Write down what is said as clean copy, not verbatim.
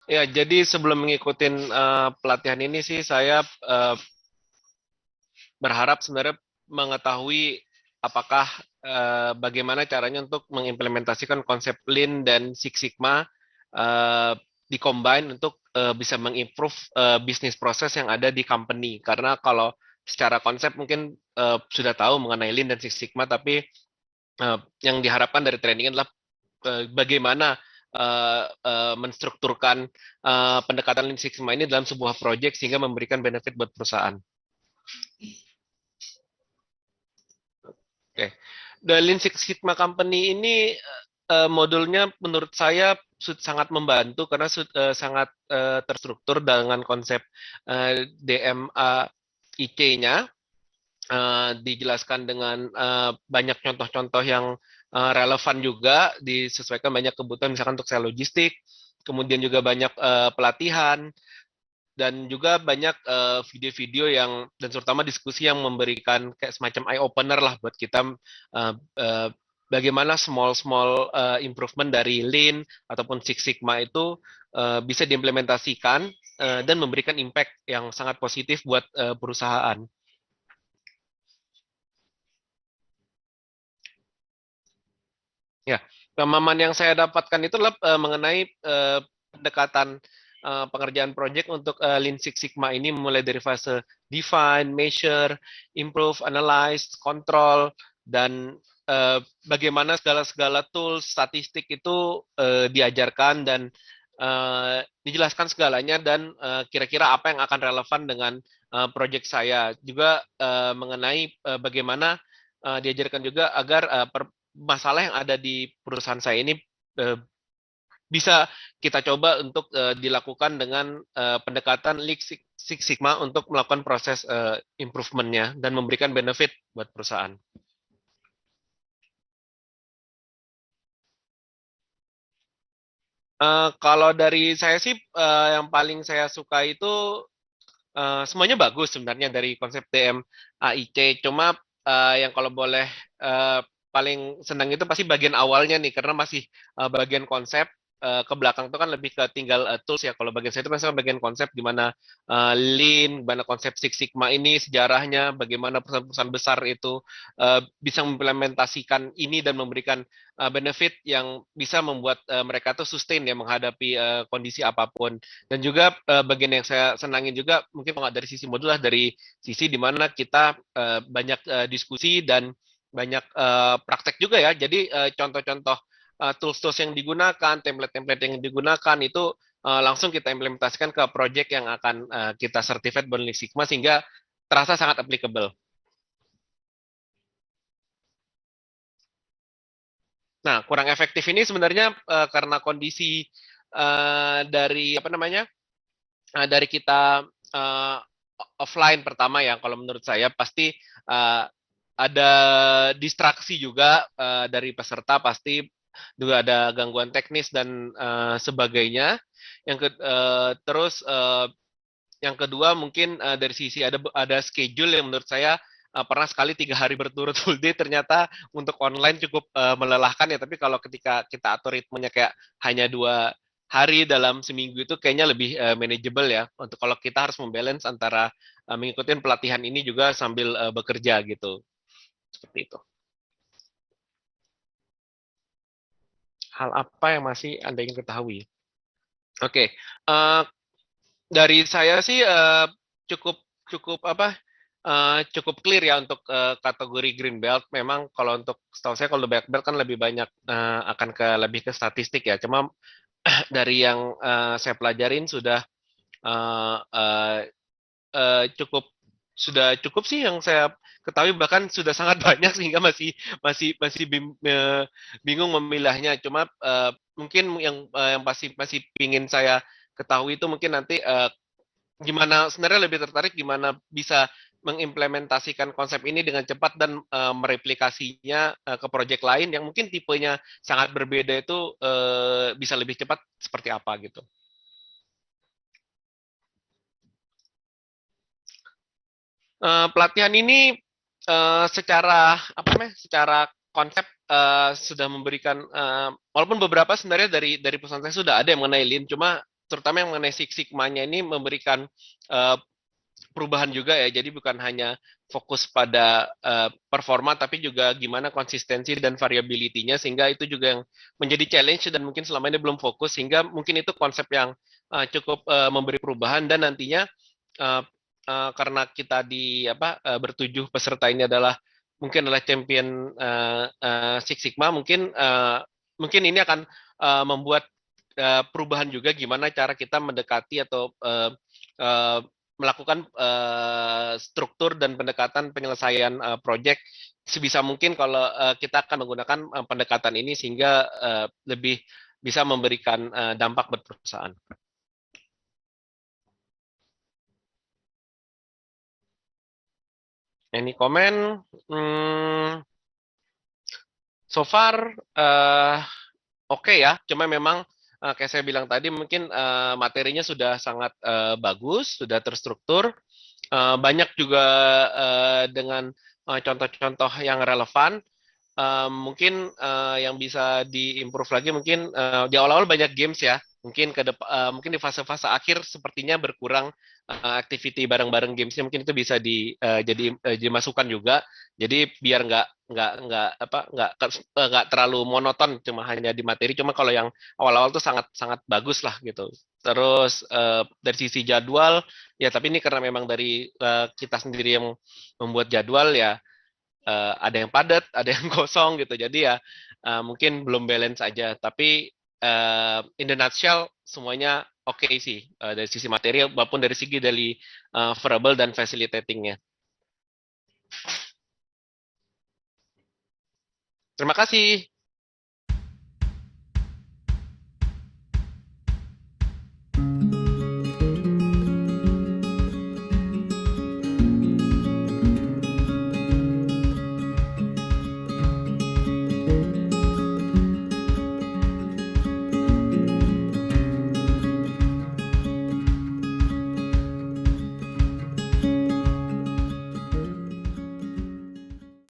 Ya, jadi sebelum mengikuti pelatihan ini sih saya berharap sebenarnya mengetahui apakah bagaimana caranya untuk mengimplementasikan konsep Lean dan Six Sigma uh, dikombine untuk bisa mengimprove bisnis proses yang ada di company. Karena kalau secara konsep mungkin sudah tahu mengenai Lean dan Six Sigma, tapi yang diharapkan dari training adalah bagaimana menstrukturkan pendekatan Lean Six Sigma ini dalam sebuah proyek sehingga memberikan benefit buat perusahaan. Oke, The Lean Six Sigma Company ini modulnya menurut saya sangat membantu karena sangat terstruktur dengan konsep DMA IC-nya, dijelaskan dengan banyak contoh-contoh yang relevan juga, disesuaikan banyak kebutuhan misalkan untuk saya logistik, kemudian juga banyak pelatihan, dan juga banyak video-video yang dan terutama diskusi yang memberikan kayak semacam eye opener lah buat kita uh, uh, bagaimana small small improvement dari Lean ataupun Six Sigma itu bisa diimplementasikan dan memberikan impact yang sangat positif buat perusahaan. Ya, pemahaman yang saya dapatkan itu adalah mengenai pendekatan pengerjaan proyek untuk Lean Six Sigma ini mulai dari fase define, measure, improve, analyze, control, dan bagaimana segala-segala tools statistik itu diajarkan dan dijelaskan segalanya dan kira-kira apa yang akan relevan dengan proyek saya. Juga mengenai bagaimana diajarkan juga agar masalah yang ada di perusahaan saya ini uh, bisa kita coba untuk dilakukan dengan pendekatan Lean Six Sigma untuk melakukan proses improvement-nya dan memberikan benefit buat perusahaan. Kalau dari saya sih yang paling saya suka itu semuanya bagus sebenarnya dari konsep DM AIC. Cuma yang kalau boleh uh, paling senang itu pasti bagian awalnya nih, karena masih bagian konsep. Ke belakang itu kan lebih ke tinggal tools ya. Kalau bagian saya itu masih bagian konsep di mana Lean, gimana konsep Six Sigma ini sejarahnya, bagaimana perusahaan-perusahaan besar itu bisa mengimplementasikan ini dan memberikan benefit yang bisa membuat mereka tuh sustain ya menghadapi kondisi apapun. Dan juga bagian yang saya senangin juga mungkin kalau dari sisi modul lah, dari sisi di mana kita banyak diskusi dan banyak praktek juga ya. Jadi contoh-contoh tools-tools yang digunakan, template-template yang digunakan itu langsung kita implementasikan ke project yang akan kita certified Lean Sigma sehingga terasa sangat applicable. Nah, kurang efektif ini sebenarnya karena kondisi dari apa namanya, dari kita uh, offline pertama ya, kalau menurut saya pasti uh, ada distraksi juga dari peserta, pasti juga ada gangguan teknis dan sebagainya. Terus yang kedua mungkin dari sisi ada schedule yang menurut saya pernah sekali 3 hari berturut full day, ternyata untuk online cukup melelahkan ya. Tapi kalau ketika kita atur ritmenya kayak hanya 2 hari dalam seminggu itu kayaknya lebih manageable ya. Untuk kalau kita harus membalance antara mengikuti pelatihan ini juga sambil bekerja gitu, seperti itu. Hal apa yang masih Anda ingin ketahui? Oke, uh, dari saya sih cukup cukup apa cukup clear ya untuk kategori green belt. Memang kalau untuk setahu saya kalau black belt kan lebih banyak akan ke lebih ke statistik ya. Cuma dari yang saya pelajarin sudah uh, uh, cukup sudah cukup sih yang saya ketahui, bahkan sudah sangat banyak sehingga masih masih masih bingung memilahnya. Cuma mungkin yang pasti masih pingin saya ketahui itu mungkin nanti gimana sebenarnya lebih tertarik gimana bisa mengimplementasikan konsep ini dengan cepat dan mereplikasinya ke proyek lain yang mungkin tipenya sangat berbeda itu bisa lebih cepat seperti apa gitu. Pelatihan ini secara apa namanya, secara konsep sudah memberikan walaupun beberapa sebenarnya dari perusahaan saya sudah ada yang mengenai Lean, cuma terutama yang mengenai Six Sigma-nya ini memberikan uh, perubahan juga ya. Jadi bukan hanya fokus pada performa, tapi juga gimana konsistensi dan variability-nya, sehingga itu juga yang menjadi challenge dan mungkin selama ini belum fokus, sehingga mungkin itu konsep yang cukup memberi perubahan. Dan nantinya uh, karena kita di bertujuh peserta ini adalah mungkin adalah champion Six Sigma, mungkin ini akan membuat perubahan juga gimana cara kita mendekati atau uh, melakukan struktur dan pendekatan penyelesaian proyek sebisa mungkin kalau kita akan menggunakan pendekatan ini, sehingga lebih bisa memberikan dampak buat perusahaan. Any comment? So far oke ya, cuma memang kayak saya bilang tadi, mungkin materinya sudah sangat bagus, sudah terstruktur, banyak juga dengan contoh-contoh yang relevan. Mungkin yang bisa diimprove lagi, mungkin di awal-awal banyak games ya, mungkin di fase-fase akhir sepertinya berkurang activity bareng-bareng gamesnya, mungkin itu bisa dimasukkan juga, jadi biar nggak terlalu monoton cuma hanya di materi. Cuma kalau yang awal-awal tuh sangat sangat bagus lah gitu. Terus dari sisi jadwal ya, tapi ini karena memang dari kita sendiri yang membuat jadwal ya, ada yang padat, ada yang kosong gitu. Jadi ya mungkin belum balance aja. Tapi in the nutshell semuanya oke sih, dari sisi materi maupun dari segi variable dan facilitatingnya. Terima kasih.